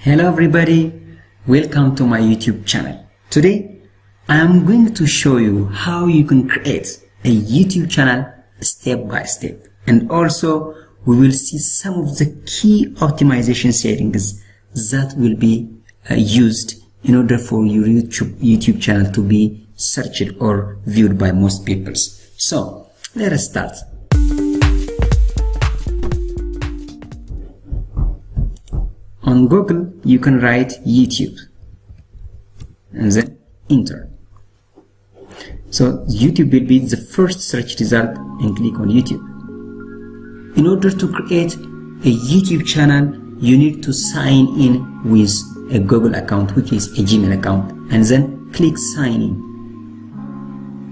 Hello everybody, welcome to my YouTube channel. Today I am going to show you how you can create a YouTube channel step by step, and also we will see some of the key optimization settings that will be used in order for your YouTube channel to be searched or viewed by most people. So let us start. On Google, you can write YouTube and then enter. So YouTube will be the first search result, and click on YouTube. In order to create a YouTube channel, you need to sign in with a Google account, which is a Gmail account, and then click sign in.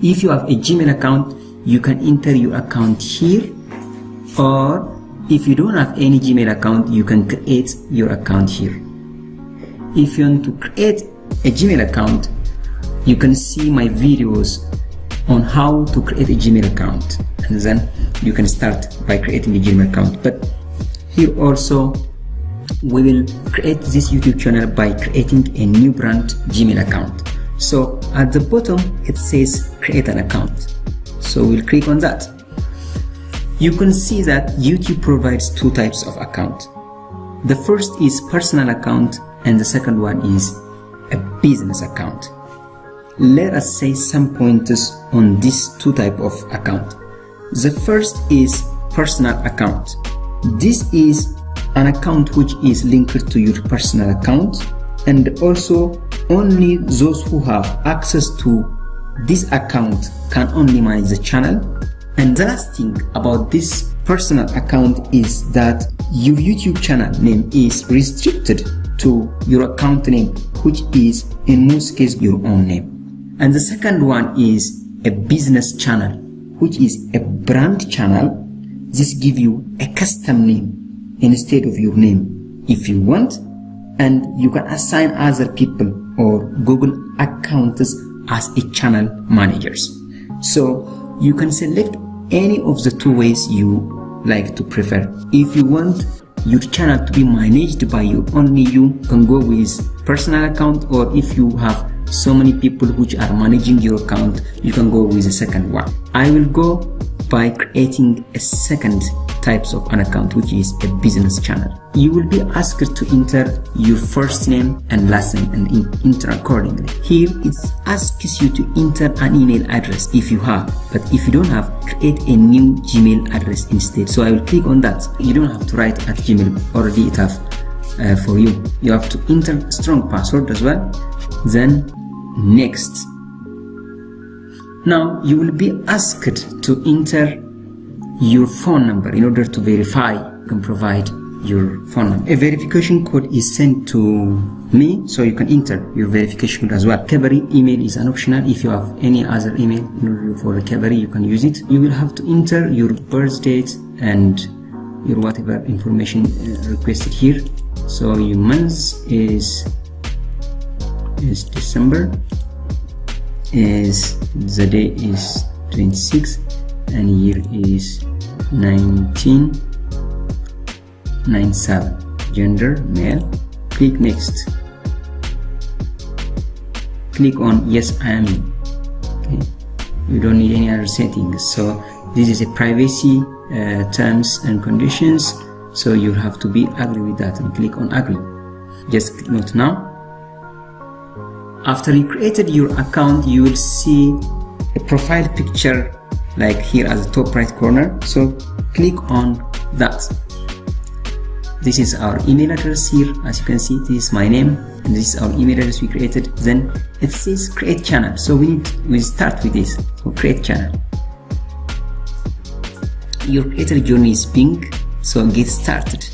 If you have a Gmail account, you can enter your account here, or if you don't have any Gmail account, you can create your account here. If you want to create a Gmail account, you can see my videos on how to create a Gmail account, and then you can start by creating a Gmail account. But here also we will create this YouTube channel by creating a new brand Gmail account. So at the bottom it says create an account, so we'll click on that. You can see that YouTube provides two types of account. The first is personal account, and the second one is a business account. Let us say some pointers on these two types of account. The first is personal account. This is an account which is linked to your personal account, and also only those who have access to this account can only manage the channel. And the last thing about this personal account is that your YouTube channel name is restricted to your account name, which is in most cases your own name. And the second one is a business channel, which is a brand channel. This gives you a custom name instead of your name if you want, and you can assign other people or Google accounts as a channel managers. So you can select any of the two ways you like to prefer. If you want your channel to be managed by you, only you can go with personal account, or if you have so many people which are managing your account, you can go with the second one. I will go by creating a second types of an account, which is a business channel. You will be asked to enter your first name and last name and enter accordingly. Here it asks you to enter an email address if you have, but if you don't have, create a new Gmail address instead. So I will click on that. You don't have to write at Gmail, already it have for you. You have to enter strong password as well, then next. Now you will be asked to enter your phone number. In order to verify, you can provide your phone number. A verification code is sent to me, so you can enter your verification code as well. Recovery email is an optional. If you have any other email in order for recovery, you can use it. You will have to enter your birth date and your whatever information requested here. So your month is December, is the day is 26, and year is 1997. Gender male. Click next. Click on yes I am. Okay, you don't need any other settings. So this is a privacy terms and conditions, so you have to be agree with that and click on agree. Just click not now. After you created your account, you will see a profile picture like here at the top right corner, so click on that. This is our email address here. As you can see, this is my name and this is our email address we created. Then it says create channel, so we start with this. So create channel. Your creator journey is pink, so get started.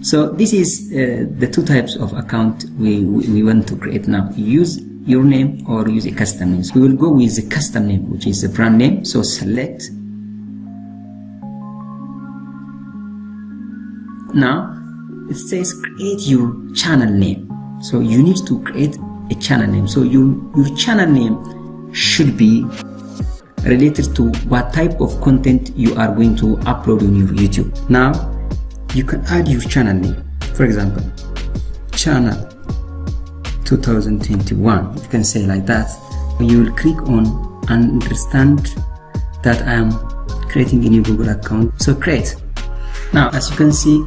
So this is the two types of account we want to create now. Use your name or use a custom name. So we will go with the custom name, which is the brand name. So select. Now it says create your channel name. So you need to create a channel name. So your channel name should be related to what type of content you are going to upload on your YouTube. Now you can add your channel name. For example, channel 2021, you can say like that. You will click on and understand that I am creating a new Google account. So create. Now as you can see,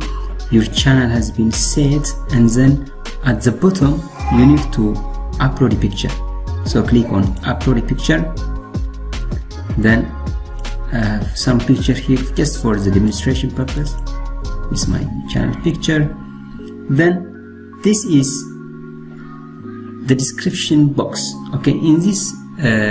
your channel has been set, and then at the bottom you need to upload a picture. So click on upload a picture. Then some picture here just for the demonstration purpose. This is my channel picture. Then this is the description box. Okay, in this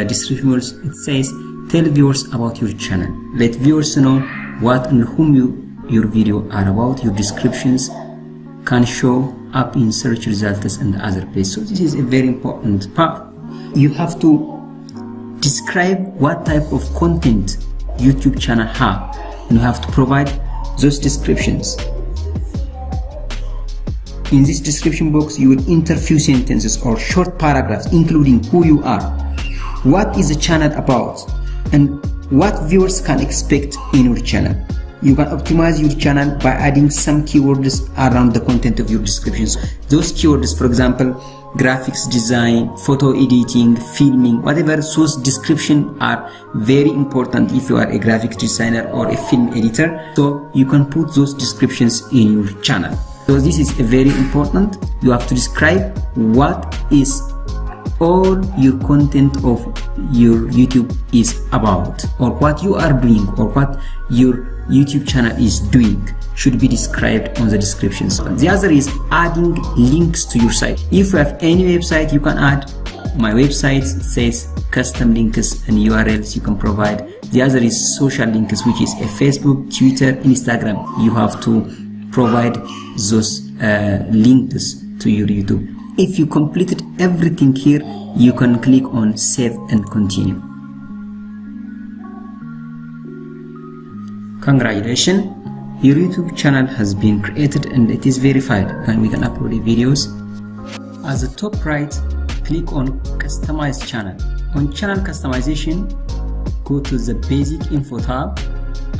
description box it says tell viewers about your channel. Let viewers know what and whom your video are about. Your descriptions can show up in search results and other places. So this is a very important part. You have to describe what type of content YouTube channel have, and you have to provide those descriptions. In this description box you will enter few sentences or short paragraphs including who you are, what is the channel about, and what viewers can expect in your channel. You can optimize your channel by adding some keywords around the content of your descriptions. Those keywords, for example, graphics design, photo editing, filming, whatever, those descriptions are very important if you are a graphics designer or a film editor. So you can put those descriptions in your channel. So this is a very important. You have to describe what is all your content of your YouTube is about, or what you are doing, or what your YouTube channel is doing should be described on the description. So the other is adding links to your site. If you have any website, you can add my website. It says custom links and URLs you can provide. The other is social links, which is a Facebook, Twitter, Instagram. You have to provide those links to your YouTube. If you completed everything here, you can click on save and continue. Congratulations, your YouTube channel has been created and it is verified, and we can upload the videos. At the top right, click on customize channel. On channel customization, go to the basic info tab.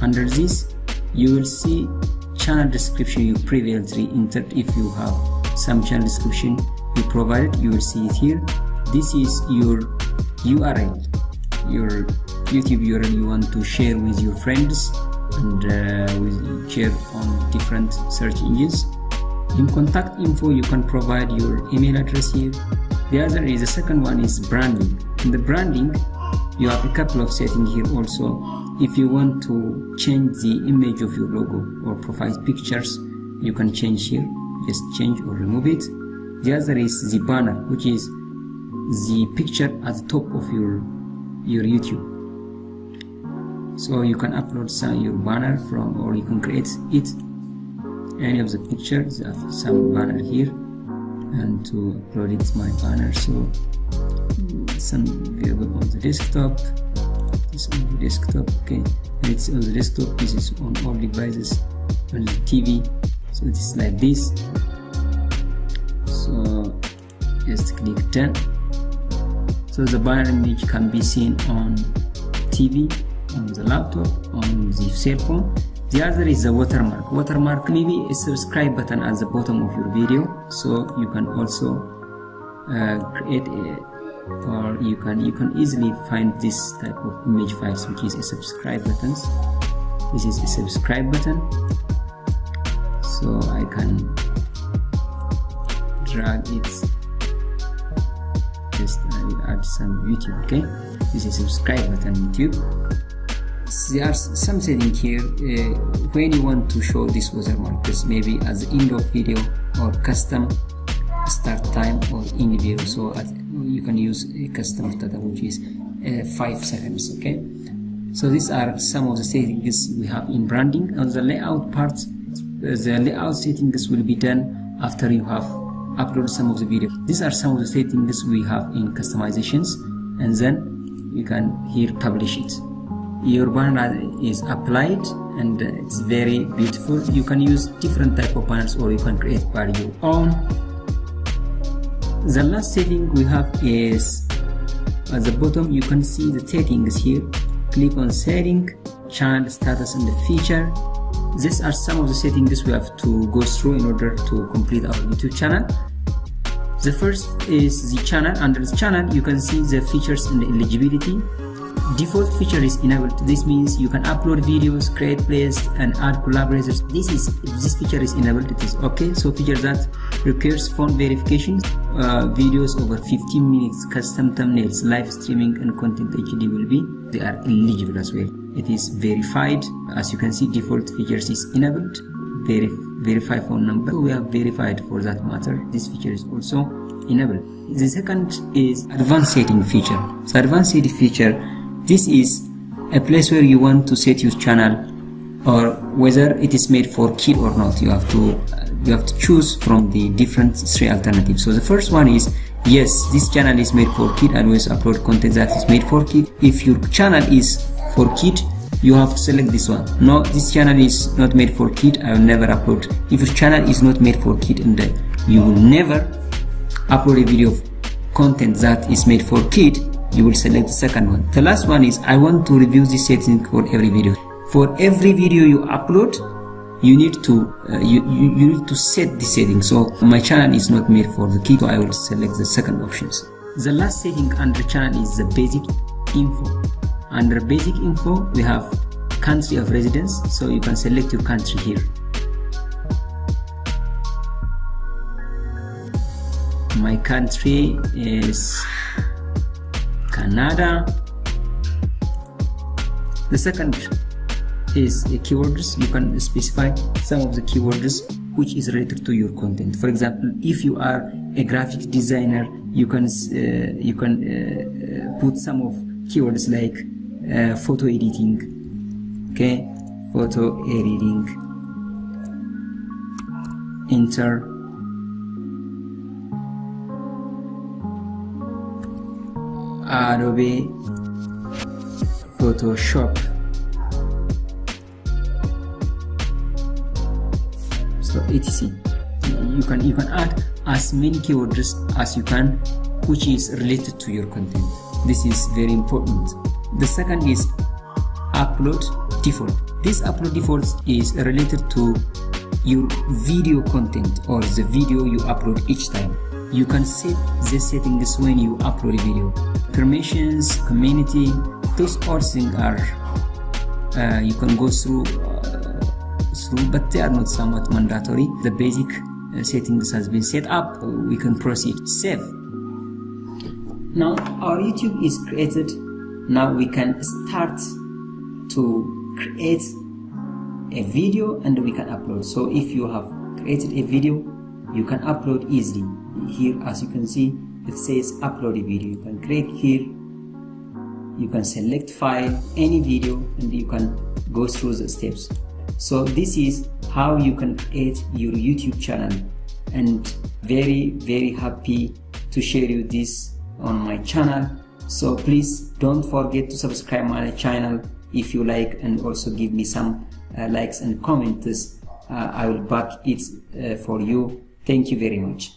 Under this you will see channel description you previously entered. If you have some channel description you provided, you will see it here. This is your URL, your YouTube URL you want to share with your friends and share on different search engines. In contact info you can provide your email address here. The other is, the second one is branding. In the branding you have a couple of settings here also. If you want to change the image of your logo or profile pictures, you can change here, just change or remove it. The other is the banner, which is the picture at the top of your YouTube. So you can upload your banner from, or you can create it, any of the pictures. I have some banner here, and to upload it my banner. So some available on the desktop. This on the desktop, okay. And it's on the desktop. This is on all devices, on the TV. So it is like this. So just click done. So the banner image can be seen on TV, on the laptop, on the cell phone. The other is the watermark. Watermark maybe a subscribe button at the bottom of your video, so you can also create a, or you can easily find this type of image files, which is a subscribe buttons. This is a subscribe button, so I can drag it. Just I will add some YouTube. Okay, this is a subscribe button YouTube. There are some settings here when you want to show this watermark, just maybe at the end of video, or custom start time, or end video. So you can use a custom data, which is 5 seconds. Okay, so these are some of the settings we have in branding. On the layout part, the layout settings will be done after you have uploaded some of the video. These are some of the settings we have in customizations, and then you can here publish it. Your banner is applied and it's very beautiful. You can use different type of banners, or you can create by your own. The last setting we have is at the bottom. You can see the settings here. Click on setting, channel status and the feature. these are some of the settings we have to go through in order to complete our YouTube channel. The first is the channel. Under the channel, you can see the features and the eligibility. Default feature is enabled. This means you can upload videos, create playlists, and add collaborators. This feature is enabled, it is okay. So feature that requires phone verification, videos over 15 minutes, custom thumbnails, live streaming, and content HD will be, they are eligible as well. It is verified. As you can see, default features is enabled. Verify phone number, we have verified for that matter. This feature is also enabled. The second is advanced setting feature. So advanced setting feature, this is a place where you want to set your channel, or whether it is made for kid or not. You have to choose from the different 3 alternatives. So the first one is, yes, this channel is made for kid, always upload content that is made for kid. If your channel is for kid, you have to select this one. No, this channel is not made for kid, I will never upload. If your channel is not made for kid and you will never upload a video of content that is made for kid, you will select the second one. The last one is, I want to review this setting for every video. For every video you upload, you need to you need to set the setting. So my channel is not made for the kid, so I will select the second options. The last setting under channel is the basic info. Under basic info, we have country of residence, so you can select your country here. My country is Canada. The second is the keywords. You can specify some of the keywords which is related to your content. For example, if you are a graphic designer, you can put some of keywords like photo editing. Okay, photo editing. Enter. Adobe Photoshop. So etc. You can add as many keywords as you can which is related to your content. This is very important. The second is upload default. This upload default is related to your video content or the video you upload each time. You can set the settings when you upload a video. Permissions, community, those all things are you can go through, but they are not somewhat mandatory. The basic settings has been set up. We can proceed. Save. Now our YouTube is created. Now we can start to create a video and we can upload. So if you have created a video, you can upload easily. Here, as you can see, it says upload a video. You can create here, you can select file, any video, and you can go through the steps. So this is how you can create your YouTube channel, and very happy to share you this on my channel. So please don't forget to subscribe my channel if you like, and also give me some likes and comments. I will back it for you. Thank you very much.